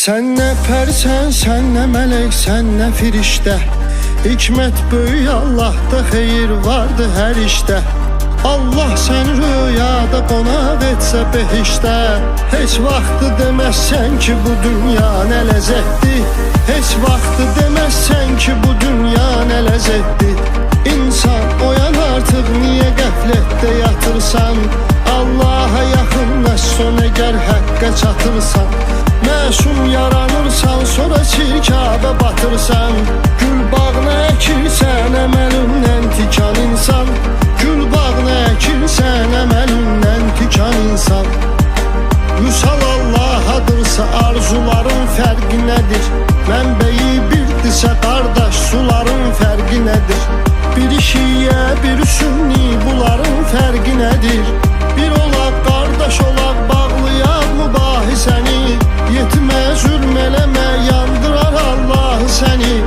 Sen ne persen, sen ne melek, sen ne firişte. Hikmet böyük Allah'ta, xeyir vardı her işte. Allah sen rüyada qonaq etsə behişdə. Heç vaxtı deməzsən ki bu dünya nə ləzzətdir. Heç vaxtı deməzsən ki bu dünya nə ləzzətdir. İnsan oyan artıq, niyə qəflətdə yatırsan? Allaha yaxınlaşsan əgər həqqə çatırsan. Məsum yaranırsan, sonra çirkabə batırsan. Gül bağına əkirsən, əməlindən tikan insan. Gül bağına əkirsən, əməlindən tikan insan. Vüsal Allahadırsa arzuların fərqi nədir? Mənbəyi birdirsə qardaş, suların fərqi nədir? Biri şiyə, biri sünni, bunların fərqi nədir? Bir olaq, qardaş olaq, bağlayaq mübahisəni. Yetimə zülm eləmə, yandırar Allah səni.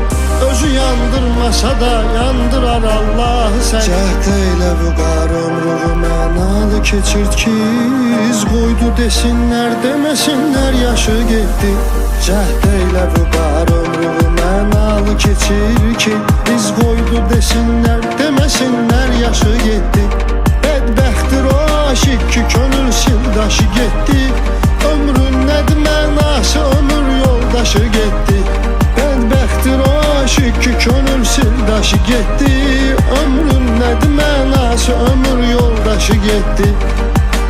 Özü yandırmasa da yandırar Allah səni. Cəhd elə vüqar ömrüğü mənalı keçirt ki, iz qoydu desinlər, deməsinlər yaşı getdi. Cəhd elə vüqar ömrüğü mənalı keçir ki, iz qoydu desinlər, deməsinlər yaşı getdi. Bədbəxtdir o aşıq ki, könül sildaşı getdi. Ömrün nədir mənası, ömür yoldaşı getdi. Bədbəxtdir o aşıq ki, könül sildaşı getdi. Ömrün nədir mənası, ömür yoldaşı getdi.